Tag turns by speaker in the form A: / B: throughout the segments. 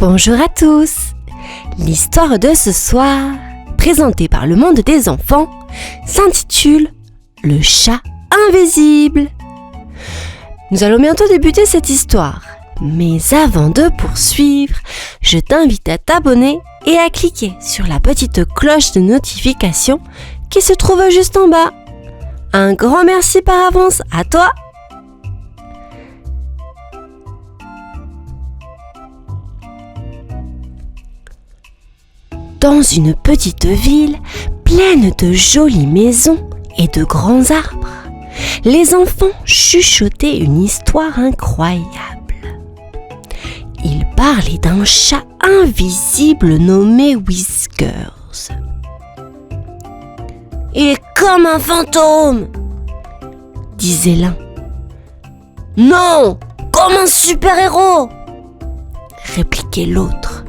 A: Bonjour à tous. L'histoire de ce soir, présentée par le monde des enfants, s'intitule « Le chat invisible ». Nous allons bientôt débuter cette histoire, mais avant de poursuivre, je t'invite à t'abonner et à cliquer sur la petite cloche de notification qui se trouve juste en bas. Un grand merci par avance à toi. Dans une petite ville pleine de jolies maisons et de grands arbres, les enfants chuchotaient une histoire incroyable. Ils parlaient d'un chat invisible nommé Whiskers. « Il est comme un fantôme !» disait l'un. « Non, comme un super-héros !» répliquait l'autre.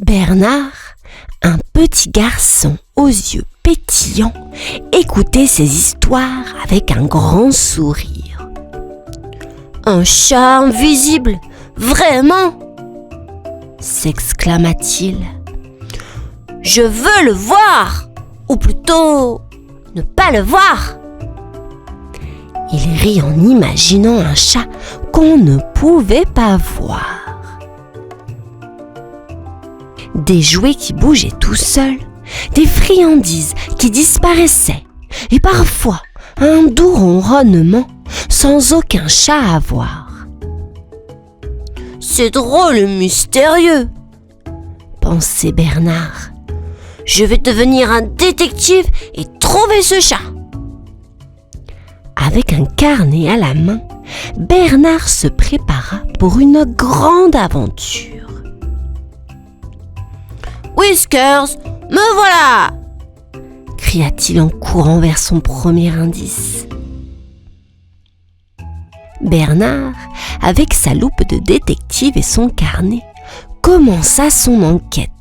A: Bernard, un petit garçon aux yeux pétillants, écoutait ces histoires avec un grand sourire. « Un chat invisible, vraiment !» s'exclama-t-il. « Je veux le voir, ou plutôt ne pas le voir !» Il rit en imaginant un chat qu'on ne pouvait pas voir. Des jouets qui bougeaient tout seuls, des friandises qui disparaissaient, et parfois un doux ronronnement sans aucun chat à voir. « C'est drôle et mystérieux !» pensait Bernard. « Je vais devenir un détective et trouver ce chat !» Avec un carnet à la main, Bernard se prépara pour une grande aventure. « Whiskers, me voilà !» cria-t-il en courant vers son premier indice. Bernard, avec sa loupe de détective et son carnet, commença son enquête.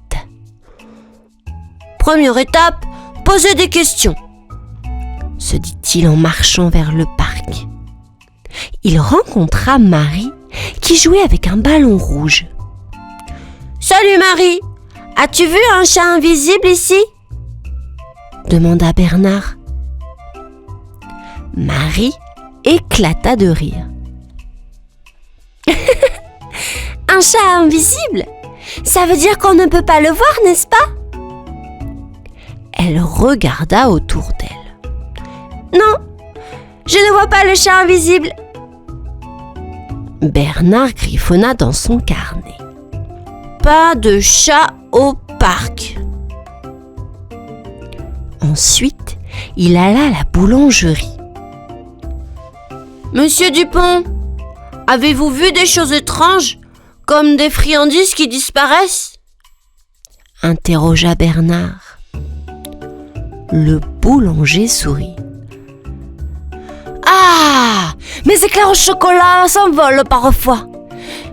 A: « Première étape, poser des questions !» se dit-il en marchant vers le parc. Il rencontra Marie qui jouait avec un ballon rouge. « Salut Marie ! As-tu vu un chat invisible ici ?» demanda Bernard. Marie éclata de rire. « Un chat invisible ? Ça veut dire qu'on ne peut pas le voir, n'est-ce pas ?» Elle regarda autour d'elle. « Non, je ne vois pas le chat invisible. » Bernard griffonna dans son carnet. « Pas de chat au parc. » Ensuite, il alla à la boulangerie. « Monsieur Dupont, avez-vous vu des choses étranges, comme des friandises qui disparaissent ?» interrogea Bernard. Le boulanger sourit. « Ah, mes éclairs au chocolat s'envolent parfois.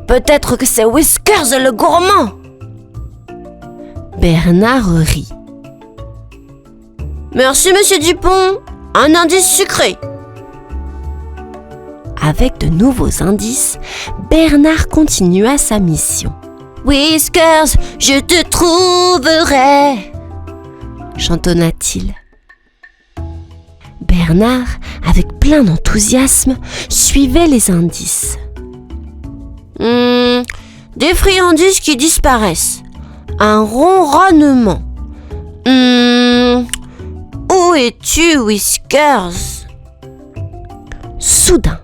A: Peut-être que c'est Whiskers le gourmand. » Bernard rit. « Merci, monsieur Dupont. Un indice sucré. » Avec de nouveaux indices, Bernard continua sa mission. « Whiskers, je te trouverai !» chantonna-t-il. Bernard, avec plein d'enthousiasme, suivait les indices. Des friandises qui disparaissent. Un ronronnement. Où es-tu, Whiskers ? Soudain,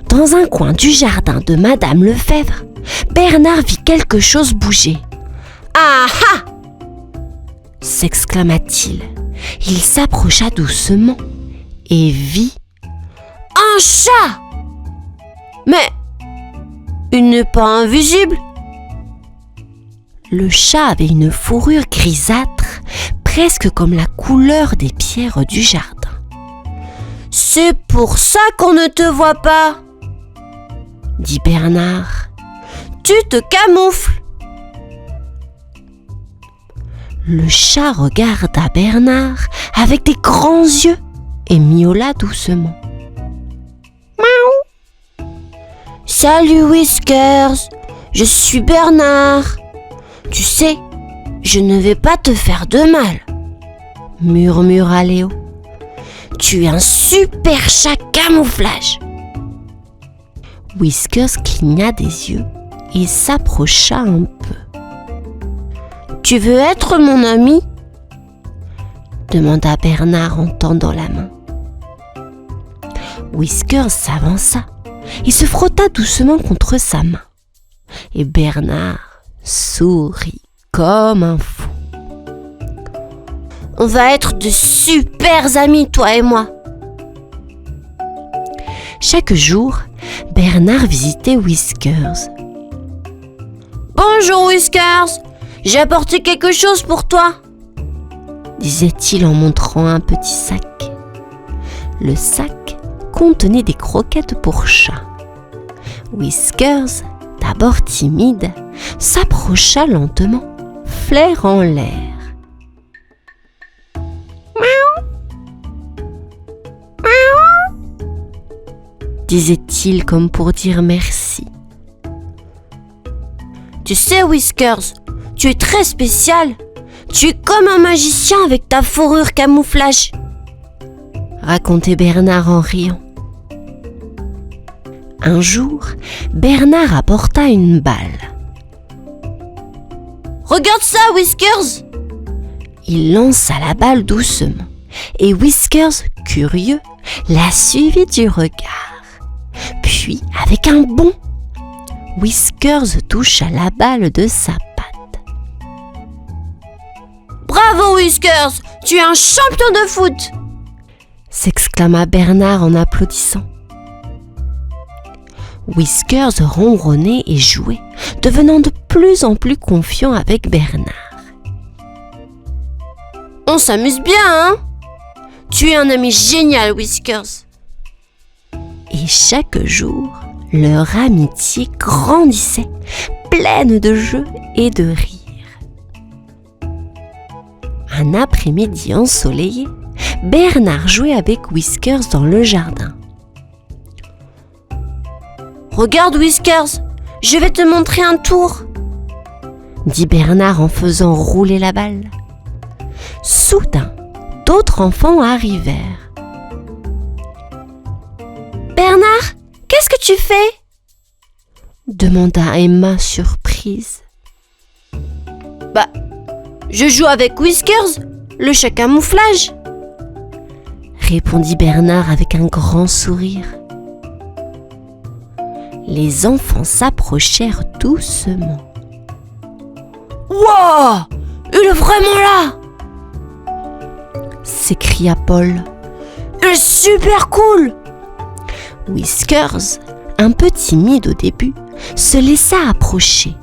A: dans un coin du jardin de Madame Lefèvre, Bernard vit quelque chose bouger. « Ah ah !» s'exclama-t-il. Il s'approcha doucement et vit un chat. Mais il n'est pas invisible. Le chat avait une fourrure grisâtre, presque comme la couleur des pierres du jardin. « C'est pour ça qu'on ne te voit pas !» dit Bernard. « Tu te camoufles !» Le chat regarda Bernard avec des grands yeux et miaula doucement. « Miaou !» Salut Whiskers, je suis Bernard. Tu sais, je ne vais pas te faire de mal, murmura Léo. Tu es un super chat camouflage. Whiskers cligna des yeux et s'approcha un peu. Tu veux être mon ami ? Demanda Bernard en tendant la main. Whiskers s'avança et se frotta doucement contre sa main. Et Bernard sourit comme un fou. On va être de super amis, toi et moi. Chaque jour, Bernard visitait Whiskers. Bonjour Whiskers, j'ai apporté quelque chose pour toi, disait-il en montrant un petit sac. Le sac contenait des croquettes pour chat. Whiskers, d'abord timide, s'approcha lentement, flair en l'air. Disait-il comme pour dire merci. Tu sais, Whiskers, tu es très spécial. Tu es comme un magicien avec ta fourrure camouflage, racontait Bernard en riant. Un jour, Bernard apporta une balle. Regarde ça, Whiskers! Il lança la balle doucement et Whiskers, curieux, la suivit du regard. Puis, avec un bond, Whiskers toucha la balle de sa patte. Bravo Whiskers, tu es un champion de foot! S'exclama Bernard en applaudissant. Whiskers ronronnait et jouait, devenant de plus en plus confiant avec Bernard. On s'amuse bien, hein? Tu es un ami génial, Whiskers. Et chaque jour, leur amitié grandissait, pleine de jeux et de rires. Un après-midi ensoleillé, Bernard jouait avec Whiskers dans le jardin. Regarde Whiskers, je vais te montrer un tour, dit Bernard en faisant rouler la balle. Soudain, d'autres enfants arrivèrent. Bernard, qu'est-ce que tu fais ? Demanda Emma surprise. Bah, je joue avec Whiskers, le chat camouflage, répondit Bernard avec un grand sourire. Les enfants s'approchèrent doucement. Wow, il est vraiment là! S'écria Paul. Il est super cool! Whiskers, un peu timide au début, se laissa approcher.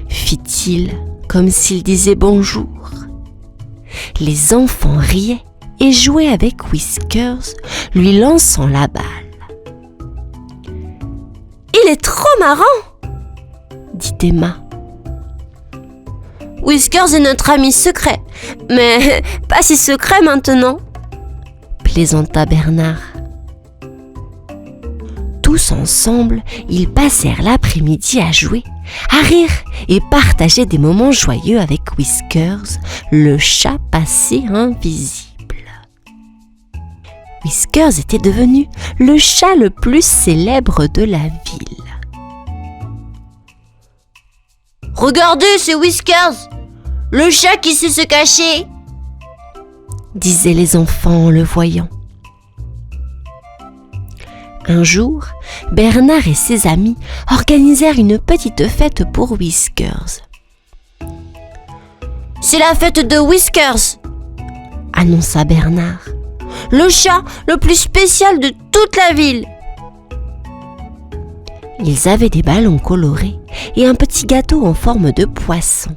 A: Fit-il comme s'il disait bonjour. Les enfants riaient et jouaient avec Whiskers, lui lançant la balle. Il est trop marrant, dit Emma. Whiskers est notre ami secret, mais pas si secret maintenant, plaisanta Bernard. Tous ensemble, ils passèrent l'après-midi à jouer, à rire et partager des moments joyeux avec Whiskers, le chat passé invisible. Whiskers était devenu le chat le plus célèbre de la ville. Regardez, c'est Whiskers, le chat qui sait se cacher, disaient les enfants en le voyant. Un jour, Bernard et ses amis organisèrent une petite fête pour Whiskers. C'est la fête de Whiskers, annonça Bernard, le chat le plus spécial de toute la ville. Ils avaient des ballons colorés et un petit gâteau en forme de poisson.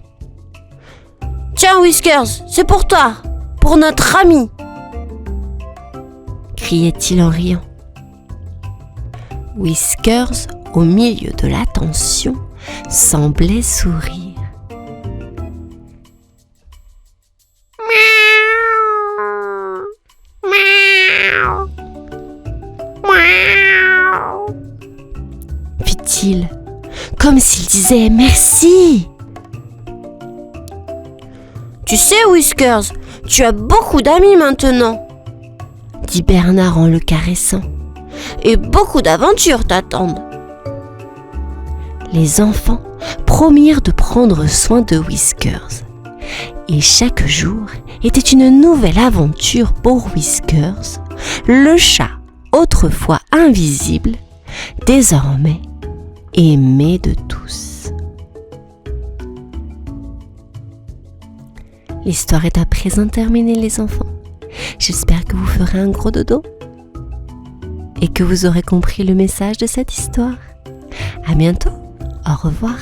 A: Tiens Whiskers, c'est pour toi, pour notre ami, criait-il en riant. Whiskers, au milieu de l'attention, semblait sourire. dit-il, comme s'il disait merci. Tu sais, Whiskers, tu as beaucoup d'amis maintenant, dit Bernard en le caressant, et beaucoup d'aventures t'attendent. Les enfants promirent de prendre soin de Whiskers, et chaque jour était une nouvelle aventure pour Whiskers, le chat autrefois invisible, désormais aimé de tous. L'histoire est à présent terminée, les enfants. J'espère que vous ferez un gros dodo et que vous aurez compris le message de cette histoire. À bientôt, au revoir.